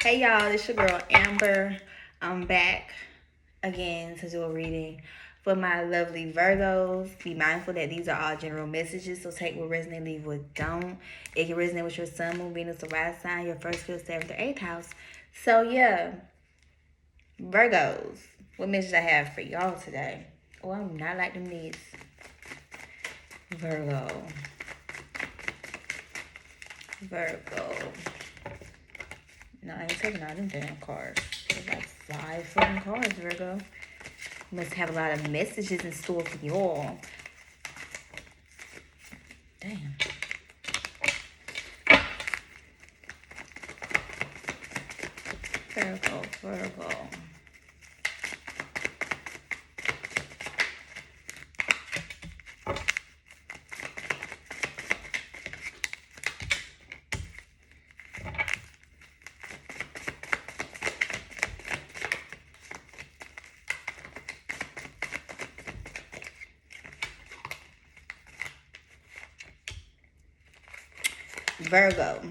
Hey y'all, it's your girl Amber. I'm back again to do a reading for my lovely Virgos. Be mindful that these are all general messages, so take what resonates, leave what don't. It can resonate with your sun, moon, Venus, or rise sign, your first, fifth, seventh, or eighth house. So yeah, Virgos, what message I have for y'all today? Oh, I'm not like them needs. Virgo. Virgo. No, I ain't taking all them damn cards. There's like 5 fucking cards, Virgo. Must have a lot of messages in store for y'all. Damn. Virgo. Virgo.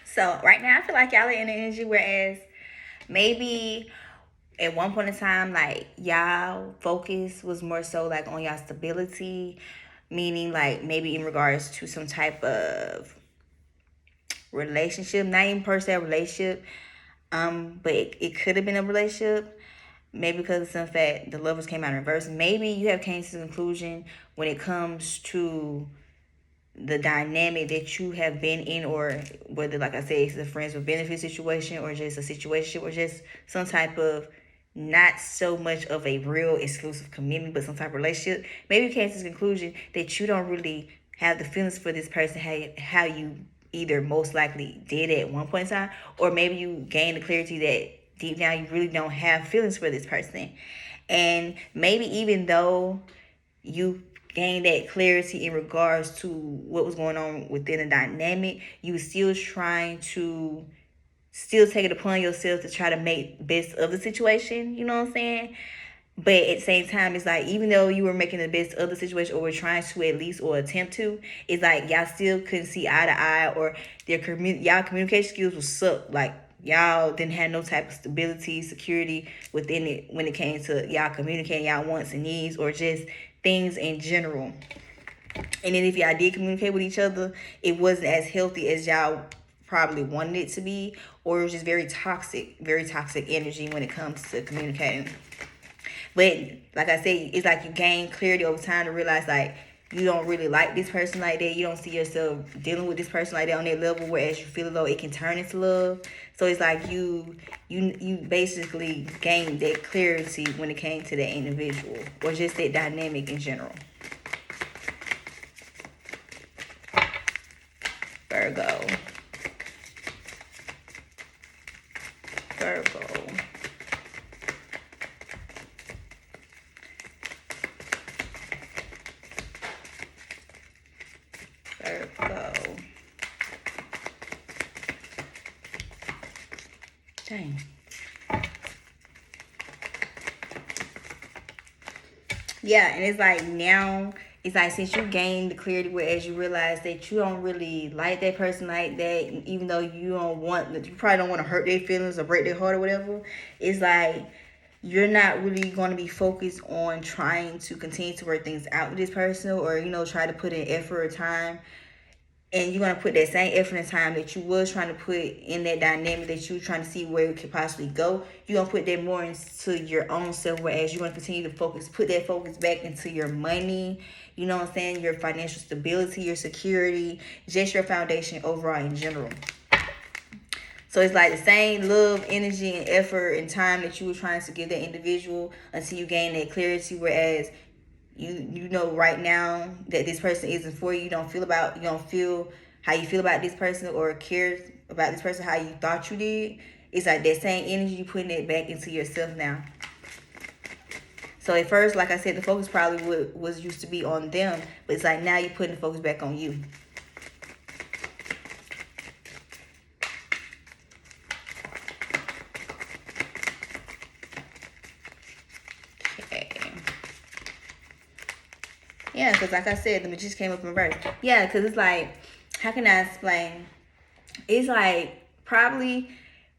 So right now I feel like y'all are in the energy, whereas maybe at one point in time, like y'all focus was more so like on y'all stability, meaning like maybe in regards to some type of relationship, not even per se a relationship, but it could have been a relationship. Maybe because of some fact the lovers came out in reverse. Maybe you have came to the conclusion when it comes to the dynamic that you have been in, or whether, like I said, it's a friends with benefit situation or just a situation or just some type of not so much of a real exclusive commitment, but some type of relationship. Maybe you came to the conclusion that you don't really have the feelings for this person how you either most likely did at one point in time, or maybe you gained the clarity that deep down you really don't have feelings for this person. And maybe even though you gain that clarity in regards to what was going on within the dynamic, you were still trying to still take it upon yourself to try to make best of the situation, you know what I'm saying? But at the same time, it's like even though you were making the best of the situation, or were trying to at least or attempt to, it's like y'all still couldn't see eye to eye, or y'all communication skills was suck. Like y'all didn't have no type of stability, security within it when it came to y'all communicating y'all wants and needs, or just things in general. And then if y'all did communicate with each other, it wasn't as healthy as y'all probably wanted it to be, or it was just very toxic energy when it comes to communicating. But like I said, it's like you gain clarity over time to realize like you don't really like this person like that. You don't see yourself dealing with this person like that on that level. Whereas you feel as though it can turn into love. So it's like you basically gained that clarity when it came to that individual, or just that dynamic in general. Virgo. Virgo. Virgo. Dang. Yeah, and it's like now, it's like since you gained the clarity, whereas you realize that you don't really like that person like that, even though you probably don't want to hurt their feelings or break their heart or whatever. It's like you're not really going to be focused on trying to continue to work things out with this person, or try to put in effort or time, and you're going to put that same effort and time that you was trying to put in that dynamic that you were trying to see where it could possibly go. You're going to put that more into your own self, whereas you're going to continue to put that focus back into your money, you know what I'm saying, your financial stability, your security, just your foundation overall in general. So it's like the same love, energy, and effort and time that you were trying to give that individual until you gain that clarity, whereas you know right now that this person isn't for you. You don't feel how you feel about this person, or care about this person how you thought you did. It's like that same energy, you putting it back into yourself now. So at first, like I said, the focus probably was used to be on them, but it's like now you're putting the focus back on you. Okay. Yeah, because like I said, the magician came up in reverse. Yeah, because it's like, how can I explain? It's like probably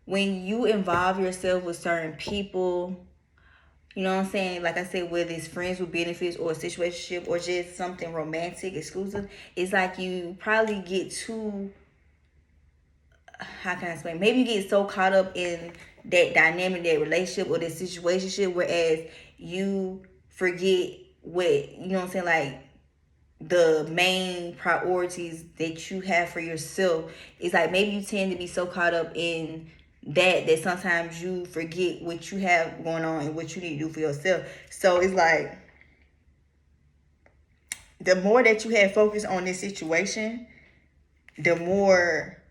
when you involve yourself with certain people, you know what I'm saying? Like I said, whether it's friends with benefits or a situationship or just something romantic, exclusive, it's like you probably get too, how can I explain? Maybe you get so caught up in that dynamic, that relationship or that situationship, whereas you forget what, you know what I'm saying, like the main priorities that you have for yourself. It's like maybe you tend to be so caught up in that sometimes you forget what you have going on and what you need to do for yourself. So it's like the more that you have focused on this situation, the more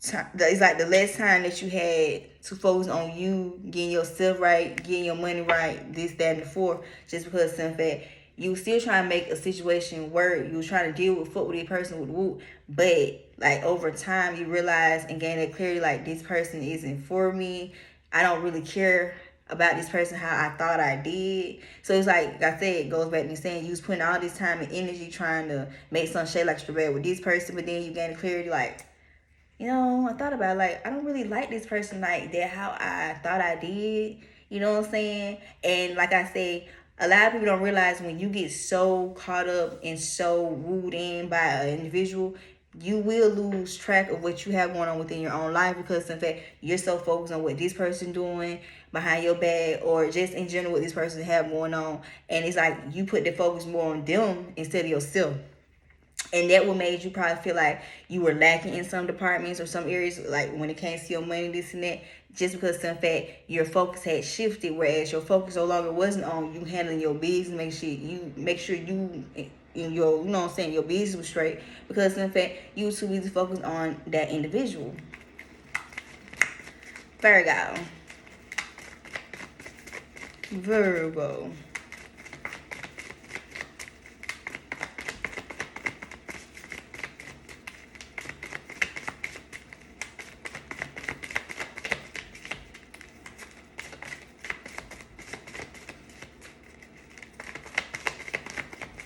it's like the less time that you had to focus on you getting yourself right, getting your money right, this, that, and the fourth, just because of some fact you still trying to make a situation work. You was trying to deal with fuck with a person with whoop, but like over time you realize and gain that clarity, like this person isn't for me. I don't really care about this person how I thought I did. So it's like I said, it goes back to me saying you was putting all this time and energy trying to make some shade like strawberry with this person, but then you gain the clarity like, you know, I thought about it, like I don't really like this person like that how I thought I did. You know what I'm saying? And like I say, a lot of people don't realize when you get so caught up and so wooed in by an individual, you will lose track of what you have going on within your own life, because in fact you're so focused on what this person doing behind your back or just in general what this person have going on, and it's like you put the focus more on them instead of yourself. And that what made you probably feel like you were lacking in some departments or some areas, like when it came to your money, this and that, just because in fact your focus had shifted, whereas your focus no longer wasn't on you handling your business, make sure you in your, you know what I'm saying, your business was straight, because in fact you were too busy focused on that individual. Virgo. Virgo.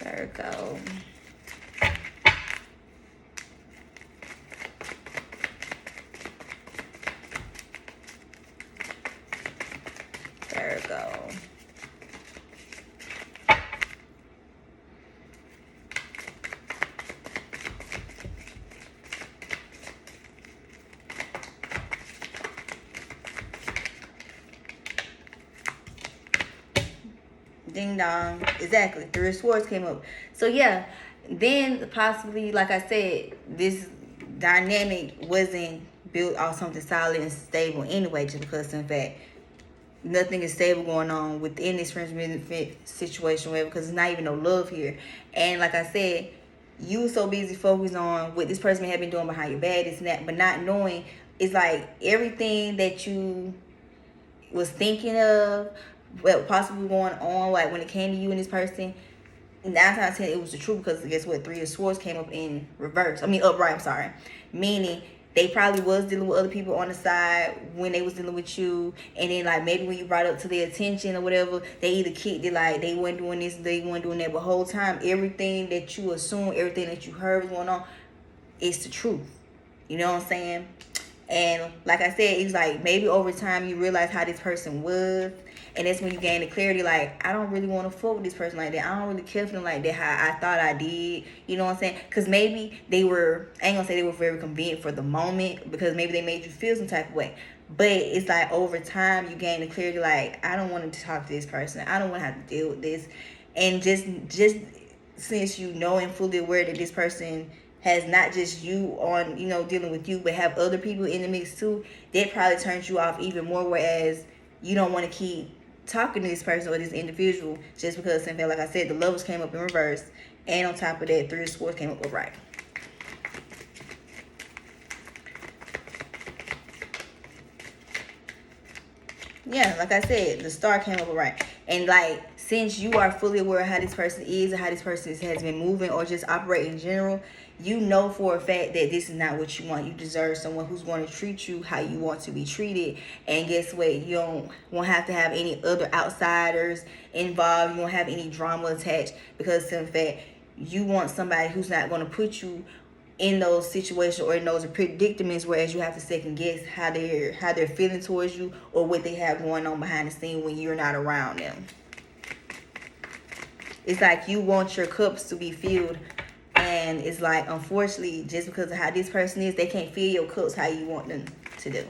Virgo. Virgo. Ding dong. Exactly. Three of Swords came up. So yeah, then possibly, like I said, this dynamic wasn't built off something solid and stable anyway, just because in fact nothing is stable going on within this friends benefit situation, where because it's not even no love here. And like I said, you so busy focused on what this person may have been doing behind your back, this and that, but not knowing it's like everything that you was thinking of, what possibly going on, like when it came to you and this person, 9 times out of 10 it was the truth, because guess what? Three of Swords came up in reverse. I mean upright. I'm sorry. Meaning they probably was dealing with other people on the side when they was dealing with you, and then like maybe when you brought up to their attention or whatever, they either kicked it like they weren't doing this, they weren't doing that, but whole time everything that you assume, everything that you heard was going on, it's the truth. You know what I'm saying? And like I said, it's like maybe over time you realize how this person was, and that's when you gain the clarity, like I don't really want to fuck with this person like that. I don't really care for them like that how I thought I did. You know what I'm saying? Because maybe they were, I ain't gonna say they were very convenient for the moment, because maybe they made you feel some type of way. But it's like over time you gain the clarity, like I don't want to talk to this person. I don't want to have to deal with this. And just since you know and fully aware that this person has not just you on, you know, dealing with you, but have other people in the mix too, that probably turns you off even more, whereas you don't want to keep talking to this person or this individual, just because, in fact, like I said, the Lovers came up in reverse, and on top of that, Three of Swords came up upright. Yeah, like I said, the Star came up right. And like, since you are fully aware of how this person is and how this person has been moving or just operating in general, you know for a fact that this is not what you want. You deserve someone who's going to treat you how you want to be treated. And guess what? You don't won't have to have any other outsiders involved. You won't have any drama attached, because in fact, you want somebody who's not going to put you in those situations or in those predicaments, whereas you have to second guess how they're feeling towards you or what they have going on behind the scene when you're not around them. It's like you want your cups to be filled, and it's like, unfortunately, just because of how this person is, they can't fill your cups how you want them to do.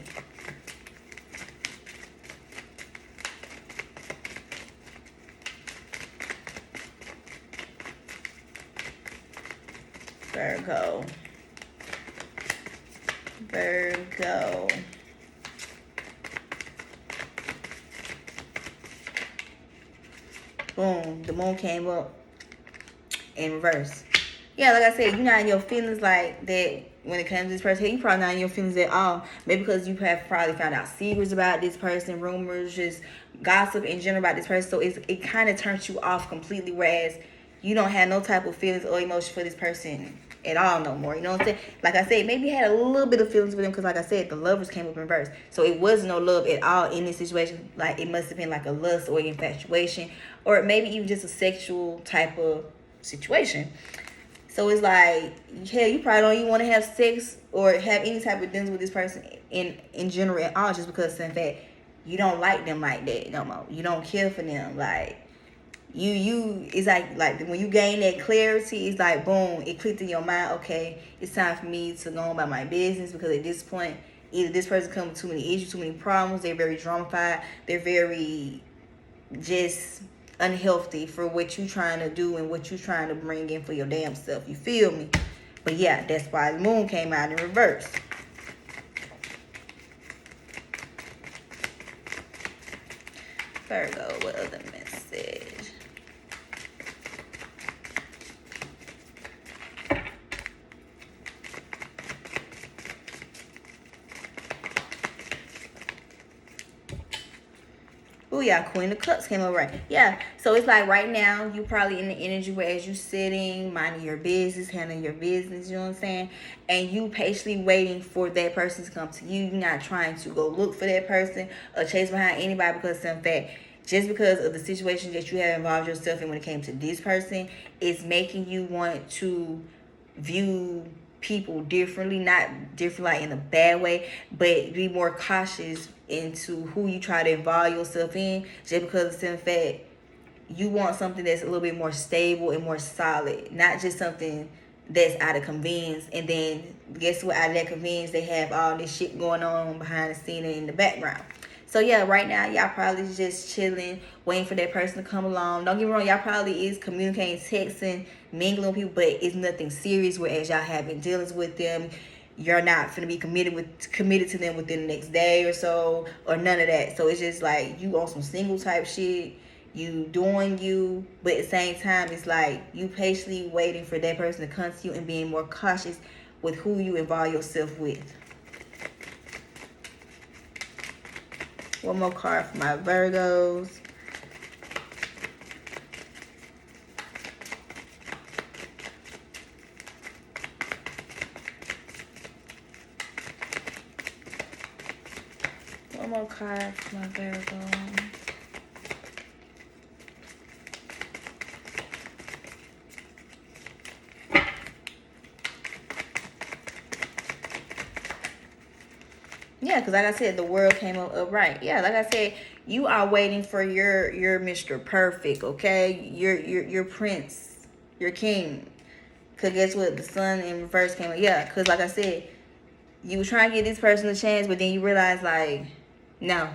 Virgo. Boom, the moon came up in reverse. Yeah, like I said, you're not in your feelings like that when it comes to this person. You probably not in your feelings at all. Maybe because you have probably found out secrets about this person, rumors, just gossip in general about this person. So it kind of turns you off completely, whereas you don't have no type of feelings or emotion for this person at all no more. You know what I'm saying? Like I said, maybe you had a little bit of feelings with him because, like I said, the lovers came up in reverse. So it was no love at all in this situation. Like, it must have been like a lust or infatuation, or maybe even just a sexual type of situation. So it's like, hell, you probably don't even want to have sex or have any type of dealings with this person in general at all, just because, in fact, you don't like them like that no more. You don't care for them. Like, it's like when you gain that clarity, it's like, boom, it clicked in your mind. Okay, it's time for me to go on about my business, because at this point, either this person comes with too many issues, too many problems, they're very dramatified, they're very just unhealthy for what you trying to do and what you trying to bring in for your damn self. You feel me? But yeah, that's why the moon came out in reverse. Virgo, what other message? Oh yeah, Queen of Cups came over, right? Yeah, so it's like right now you probably in the energy where, as you sitting, minding your business, handling your business, you know what I'm saying? And you patiently waiting for that person to come to you. You're not trying to go look for that person or chase behind anybody, because in fact, just because of the situation that you have involved yourself in when it came to this person, it's making you want to view people differently, not different like in a bad way, but be more cautious into who you try to involve yourself in, just because in fact you want something that's a little bit more stable and more solid, not just something that's out of convenience. And then guess what, out of that convenience they have all this shit going on behind the scene and in the background. So yeah, right now y'all probably just chilling, waiting for that person to come along. Don't get me wrong, y'all probably is communicating, texting, mingling with people, but it's nothing serious. Whereas y'all having dealings with them, you're not gonna be committed to them within the next day or so, or none of that. So it's just like you on some single type shit. You doing you, but at the same time, it's like you patiently waiting for that person to come to you and being more cautious with who you involve yourself with. One more card for my Virgos. One more card for my Virgo. Yeah, because like I said, the world came up upright. Yeah, like I said, you are waiting for your Mr. Perfect, okay? Your prince, your king. Because guess what? The sun in reverse came up. Yeah, because like I said, you were trying to give this person a chance, but then you realize, like, no,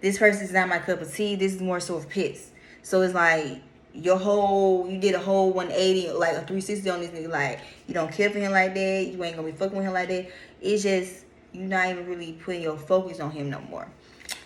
this person is not my cup of tea. This is more so of piss. So it's like you did a whole 180, like a 360 on this nigga. Like, you don't care for him like that. You ain't gonna be fucking with him like that. It's just, you're not even really putting your focus on him no more.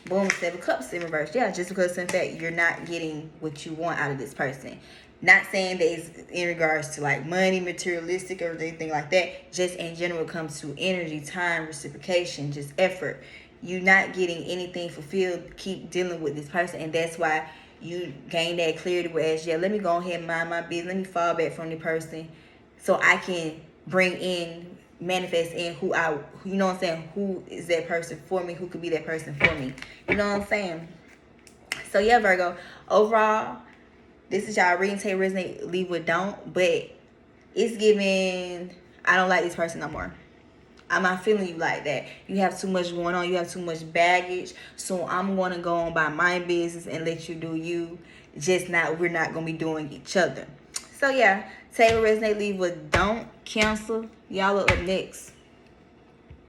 Boom, 7 cups in reverse. Yeah, just because in fact you're not getting what you want out of this person. Not saying that it's in regards to like money, materialistic, or anything like that. Just in general, comes to energy, time, reciprocation, just effort. You're not getting anything fulfilled. Keep dealing with this person, and that's why you gain that clarity. Whereas, yeah, let me go ahead and mind my business. Let me fall back from the person, so I can manifest in you know what I'm saying, who is that person for me, who could be that person for me. You know what I'm saying? So yeah, Virgo, overall, this is y'all reading. Take resonate, leave with don't. But it's giving, I don't like this person no more. I'm not feeling you like that. You have too much going on. You have too much baggage. So I'm going to go on by my business and let you do you. Just not, we're not going to be doing each other. So yeah, Taylor resonate, leave with don't cancel. Y'all are up next.